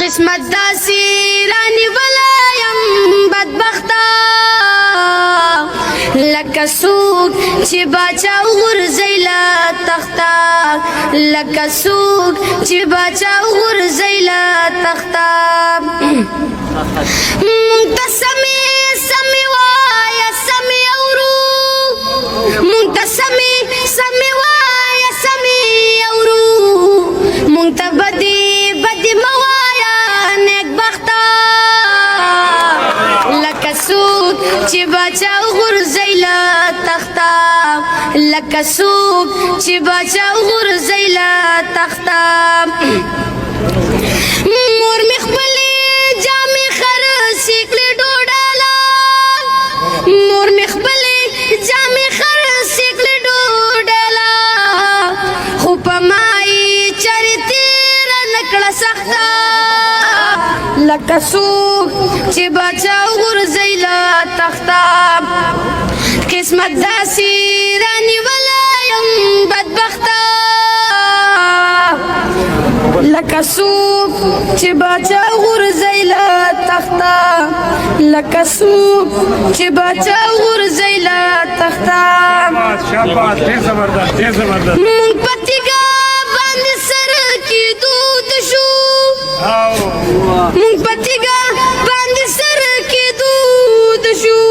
قسمت داسې رانیولی یم بدبخته لکه څوک چې باچا وغورځوي له تخته لکه څوک چې باچا وغورځوي له تخته مونږ ته سمې سمې وایه سمې اورو مونږ ته سمې سمې وایه سمې اورو مونږ ته بدې بدې مه وایه نیکبخته لکه څوک چې باچا وغورځوي له تخته لکه څوک چې باچا وغورځوي له تخته مور مې خپلې جامې خرڅې کړې ډوډله مور مې خپلې جامې خرڅې کړې ډوډله خو په ما یې چارې تېره نه کړه سخته لکه څوک چې باچا وغورځوي له تخته قسمت داسې رانیولی یم بدبخته لکه څوک چې باچا وغورځوي له تخته لکه څوک چې باچا وغورځوي له تخته مونږ په تیږه باندې سر کېدو د شو مونږ په تیږه باندې سر کېدو د شو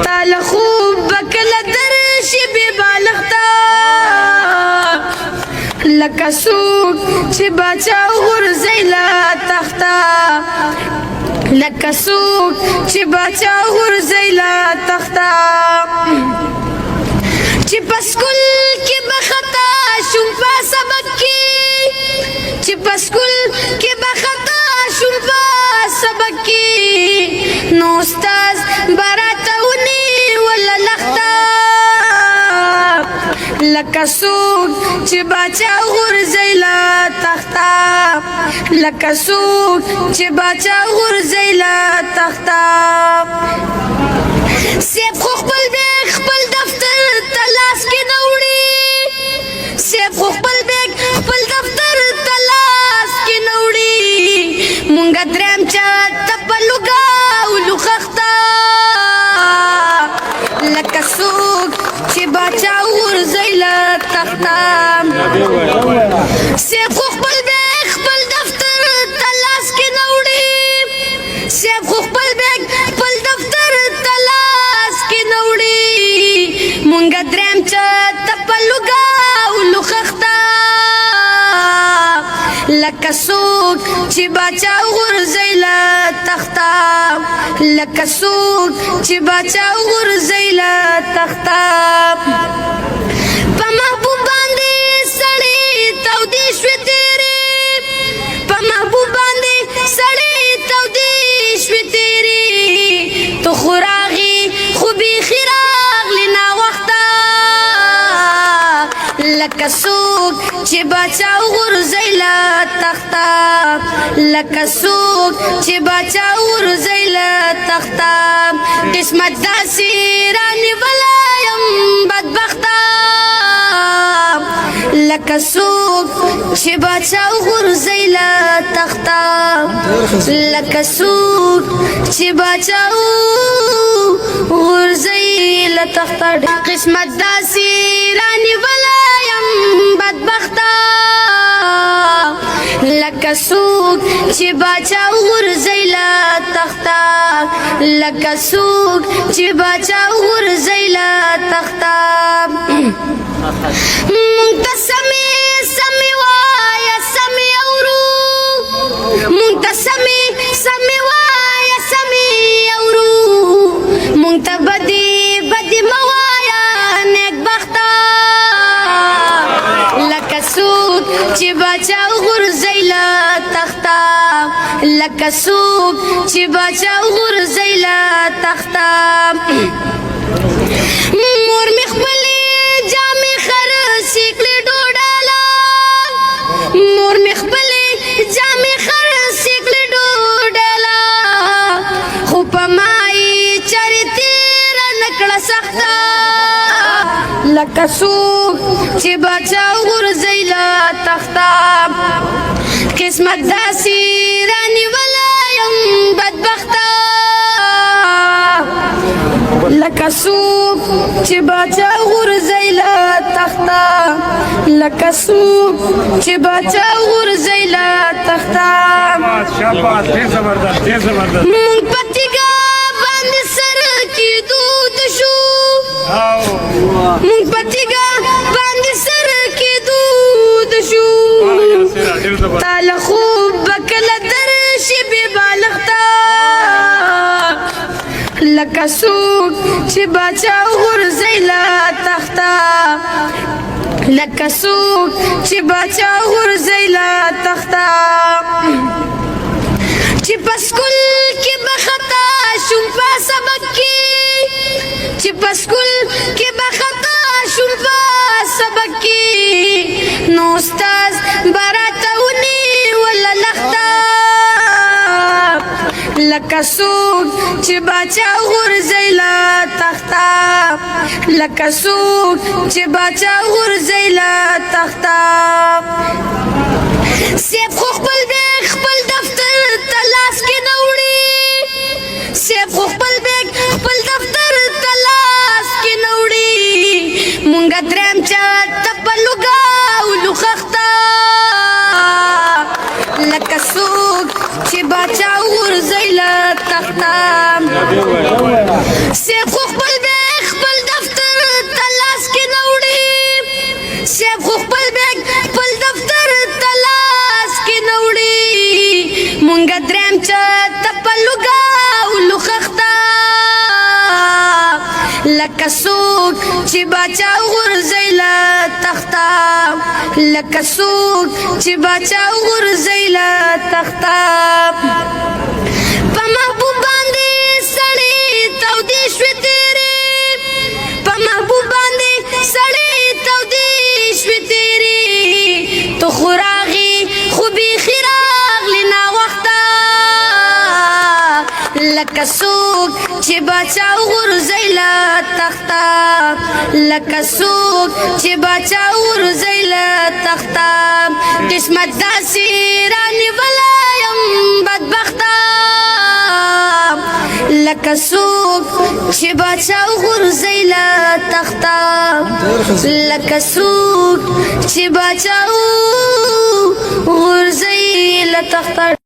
تاله خوب به کله درشي بې بالښته لکه څوک چې باچا وغورځوي له تخته لکه څوک چې باچا وغورځوي له تخته چې په سکول کې به خطا شوم په سبق کې چې په سکول کې به خطا شوم په سبق کې نو استاد به راته ونیوله لښته لکه څوک چې باچا وغورځوي له تخته لکه څوک چې باچا وغورځوي له تخته سیب خو خپل بیگ خپل دفتر ته لاس کې نه وړي سیب خو خپل بیگ خپل دفتر ته لاس کې نه وړي مونږه درېیم چات ته په لوګاولو خښته لکه څوک چې باچا وغورځوي له تخته سیب خو خپل بیگ خپل دفتر ته لاس کې نه وړي سیب خو خپل بیگ خپل دفتر ته لاس کې نه وړي مونږه درېیم چات ته په لوګاولو خښته لکه څوک چې باچا وغورځوي له تخته لکه څوک چې باچا وغورځوي له تخته په محبوب باندې سړې تودې شوې تېرې په محبوب باندې سړې تودې شوې تېرې تو خو راغې خو بیخي راغلې ناوخته لکه څوک چې باچا وغورځوي له تخته لکه څوک چې باچا وغورځوي له تخته قسمت داسې رانیولی یم بدبخته لکه څوک چې باچا وغورځوي له تخته لکه څوک چې باچا وغورځوي له تخته قسمت داسې رانیولی یم بدبخته لکه څوک چې باچا وغورځوي له تخته لکه څوک چې باچا وغورځوي له تخته مونږ ته سمې سمې وایه سمې اورو مونږ ته سمې سمې وایه سمې اورو مونږ ته بدې بدې مه وایه نیکبخته لکه څوک چې باچا وغورځوي له تخته لکه څوک چې باچا وغورځوي له تخته مور مې خپلې جامې خرڅې کړې ډوډله مور مې خپلې جامې خرڅې کړې ډوډله خو په ما یې چارې تېره نه کړه سخته لکه څوک چې باچا غورځي له تخته قسمت داسې رانیولی یم بدبخته لکه څوک چې باچا غورځي له تخته لکه څوک چې باچا غورځي له تخته مونږ په تیږه باندې سر کېدود شو مونږ په تیږه باندې سر کېدود شو تا له خوب به کله درشي بې بالښته لکه څوک چې باچا غورځي له تخته لکه څوک چې باچا غورځي له تخته چې په سکول کې به خطا شوم په سبق کې چې په سکول کې به خطا شوم په سبق کې نو استاد به راته ونیوله لښته لکه څوک چې باچا غورځي له تخته لکه څوک چې باچا غورځي له تخته سیب خو خپل بیگ خپل دفتر ته لاس کې نه وړي سیب خو خپل بیگ خپل دفتر ته لاس کې نه وړي مونږ درېیم چات ته په لوګاولو خښته لکه څوک چې باچا غورځي له تخته سیب خو خپل بیگ خپل دفتر ته لاس کې نه وړي سیب خو خپل بیگ خپل دفتر ته لاس کې نه وړي مونږ درېیم چات ته په لوګاولو خښته لکه څوک چې باچا غورځي له تخته لکه څوک چې باچا غورځي له تخته په محبوب باندې سړې تودې شوې تېرې په محبوب باندې سړې تودې شوې تېرې ته خو راغې خو بیخي راغلې ناوخته لکه څوک چې باچا غورځي له تخته لکه څوک چې باچا غورځي له تخته قسمت داسې رانیولی یم بدبخته لکه څوک چې باچا غورځي له تخته لکه څوک چې باچا غورځي له تخته